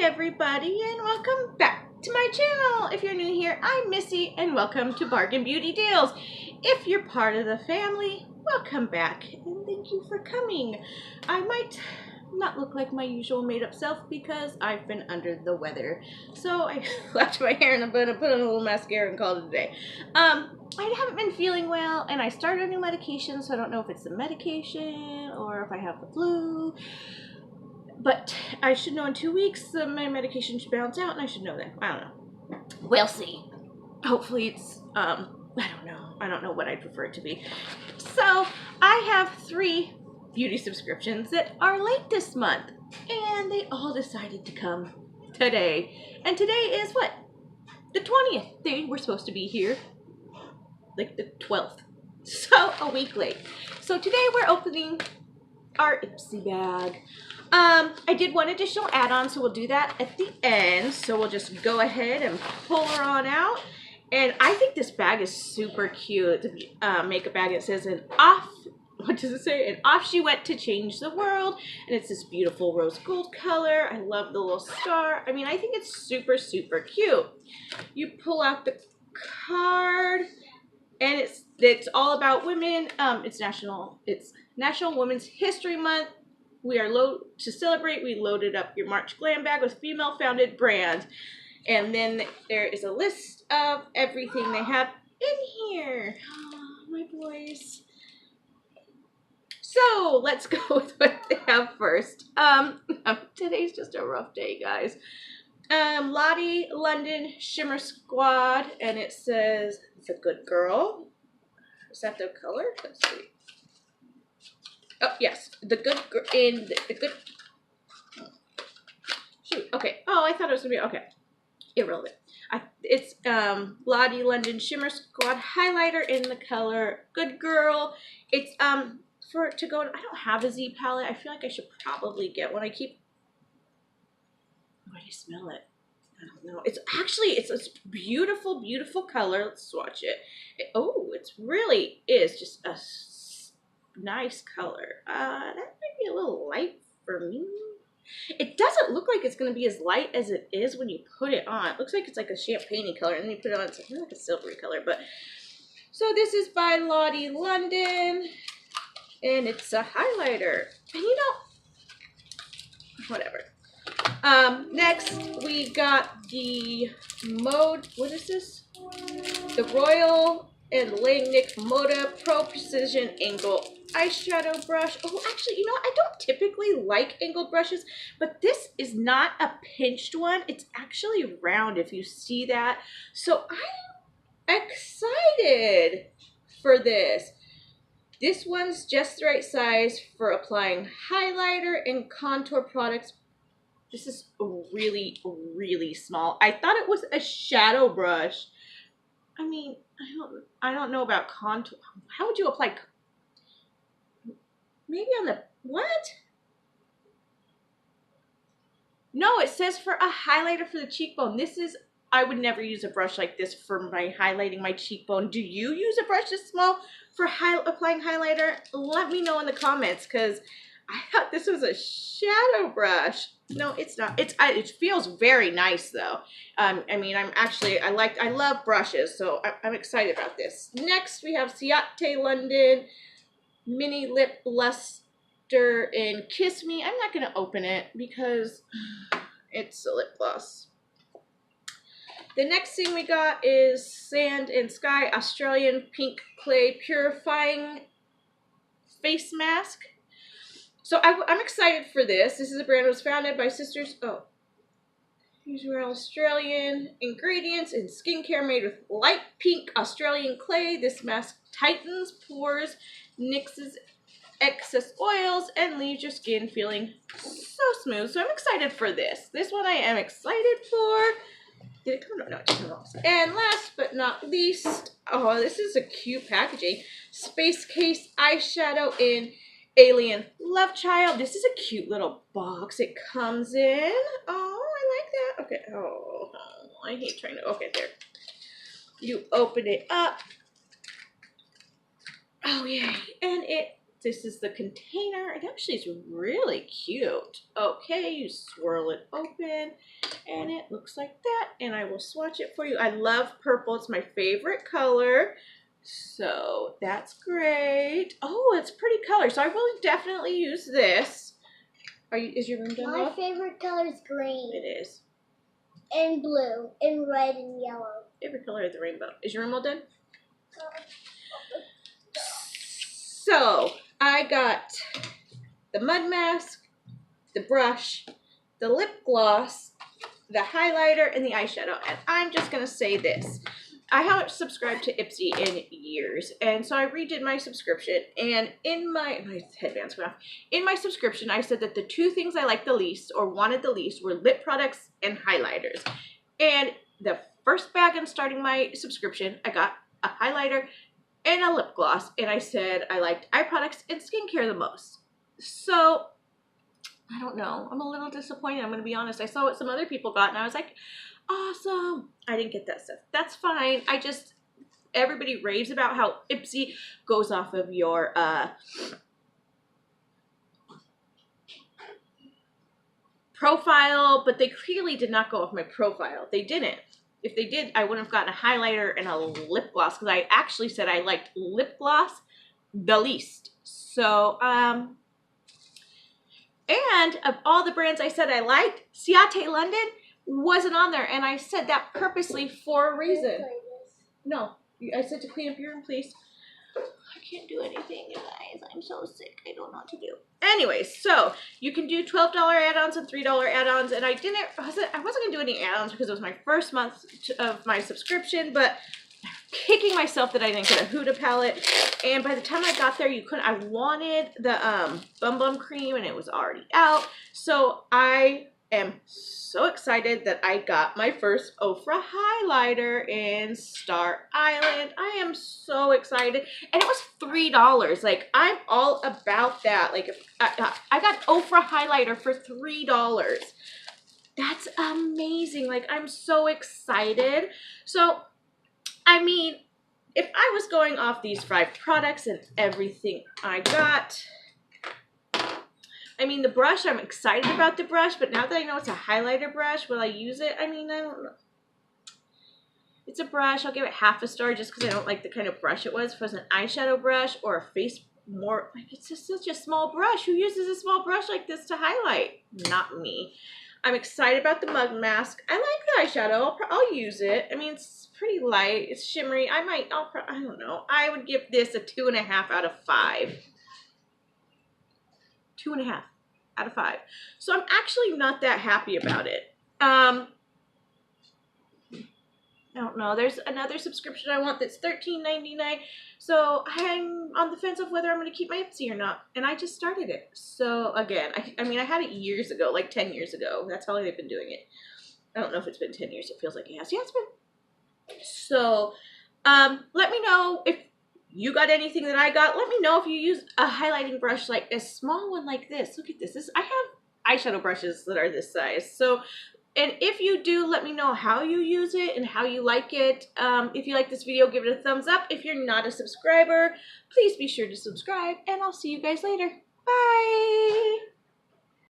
everybody, and welcome back to my channel. If you're new here, I'm Missy, and welcome to Bargain Beauty Deals. If you're part of the family, welcome back, and thank you for coming. I might not look like my usual made-up self because I've been under the weather. So I left my hair in a bun and put on a little mascara and called it a day. I haven't been feeling well, and I started a new medication, so I don't know if it's the medication or if I have the flu. But I should know in 2 weeks my medication should balance out, and I should know then. I don't know. We'll see. Hopefully it's, I don't know. I don't know what I'd prefer it to be. So I have 3 beauty subscriptions that are late this month, and they all decided to come today. And today is what? The 20th. They were supposed to be here like the 12th. So a week late. So today we're opening our Ipsy bag. I did one additional add-on, so we'll do that at the end. So we'll just go ahead and pull her on out. And I think this bag is super cute. It's a makeup bag. It says what does it say? And off she went to change the world. And it's this beautiful rose gold color. I love the little star. I mean, I think it's super, super cute. You pull out the card, and it's all about women. It's National Women's History Month. We are to celebrate. We loaded up your March glam bag with female-founded brands. And then there is a list of everything they have in here. Oh, my boys. So let's go with what they have first. Today's just a rough day, guys. Lottie London Shimmer Squad, and it says The Good Girl. Is that the color? Let's see. Oh, yes. The Good Girl in the Good. Shoot. Okay. Oh, I thought it was going to be. Okay. Irrelevant. It's Lottie London Shimmer Squad highlighter in the color Good Girl. It's to go. I don't have a Z palette. I feel like I should probably get one. Oh, I smell it. I don't know. It's a beautiful, beautiful color. Let's swatch it. It really is just a nice color. That might be a little light for me. It doesn't look like it's going to be as light as it is when you put it on. It looks like it's like a champagne color, and then you put it on, it's like a silvery color. But so this is by Lottie London, and it's a highlighter. And whatever. Next we got the what is this? The Royal and Langnick Moda Pro Precision Angle Eyeshadow Brush. Oh, actually, I don't typically like angled brushes, but this is not a pinched one. It's actually round, if you see that. So I'm excited for this. This one's just the right size for applying highlighter and contour products. This is really, really small. I thought it was a shadow brush. I mean, I don't know about contour. How would you apply? Maybe on the, what? No, it says for a highlighter for the cheekbone. I would never use a brush like this for highlighting my cheekbone. Do you use a brush this small for applying highlighter? Let me know in the comments, because I thought this was a shadow brush. No, it's not. It feels very nice though. I mean, I love brushes, so I'm excited about this. Next, we have Ciate London Mini Lip Luster in Kiss Me. I'm not going to open it because it's a lip gloss. The next thing we got is Sand and Sky Australian Pink Clay Purifying Face Mask. So I'm excited for this. This is a brand that was founded by sisters. Oh, these are Australian ingredients and skincare made with light pink Australian clay. This mask tightens pores, nixes excess oils, and leaves your skin feeling so smooth. So I'm excited for this. This one I am excited for. Did it come? No, it didn't come off. And last but not least, oh, this is a cute packaging. Space Case Eyeshadow in Alien Love Child. This is a cute little box it comes in. Oh, I like that. Okay. Oh, I hate trying to. Okay, there. You open it up. Oh, yay. And it This is the container. It actually is really cute. Okay, you swirl it open and it looks like that. And I will swatch it for you. I love purple. It's my favorite color. So that's great. Oh, it's pretty color. So I will definitely use this. Is your room done? My favorite color is green. It is. And blue. And red and yellow. Favorite color of the rainbow. Is your room all done? So I got the mud mask, the brush, the lip gloss, the highlighter, and the eyeshadow. And I'm just going to say this. I haven't subscribed to Ipsy in years, and so I redid my subscription, and in my headband's going off. In my subscription, I said that the two things I liked the least, or wanted the least, were lip products and highlighters. And the first bag in starting my subscription, I got a highlighter and a lip gloss, and I said I liked eye products and skincare the most. So, I don't know. I'm a little disappointed, I'm going to be honest. I saw what some other people got, and I was like, awesome. I didn't get that stuff. That's fine. Everybody raves about how Ipsy goes off of your profile, but they clearly did not go off my profile. They didn't. If they did, I wouldn't have gotten a highlighter and a lip gloss, because I actually said I liked lip gloss the least. So, and of all the brands I said I liked, Ciate London wasn't on there, and I said that purposely for a reason. No, I said to clean up your room, please. I can't do anything, you guys. I'm so sick. I don't know what to do. Anyways, so you can do $12 add-ons and $3 add-ons, and I wasn't gonna do any add-ons because it was my first month of my subscription, but I'm kicking myself that I didn't get a Huda palette. And by the time I got there, I wanted the Bum Bum cream, and it was already out. So I am so excited that I got my first Ofra highlighter in Star Island. I am so excited. And it was $3. Like, I'm all about that. Like, if I got Ofra highlighter for $3. That's amazing. Like, I'm so excited. So, I mean, if I was going off these 5 products and everything I got, I mean, the brush, I'm excited about the brush, but now that I know it's a highlighter brush, will I use it? I mean, I don't know. It's a brush. I'll give it half a star just because I don't like the kind of brush it was. If it was an eyeshadow brush or a face more, like, it's just such a small brush. Who uses a small brush like this to highlight? Not me. I'm excited about the mug mask. I like the eyeshadow. I'll use it. I mean, it's pretty light. It's shimmery. I don't know. I would give this a 2.5 out of 5. 2.5 out of 5. So I'm actually not that happy about it. I don't know. There's another subscription I want that's $13.99. So I'm on the fence of whether I'm going to keep my Ipsy or not. And I just started it. So again, I mean, I had it years ago, like 10 years ago. That's how long they've been doing it. I don't know if it's been 10 years. It feels like it has. Yeah, it's been. So let me know if you got anything that I got. Let me know if you use a highlighting brush, like a small one like this. Look at this. I have eyeshadow brushes that are this size. So, and if you do, let me know how you use it and how you like it. If you like this video, give it a thumbs up. If you're not a subscriber, please be sure to subscribe, and I'll see you guys later. Bye!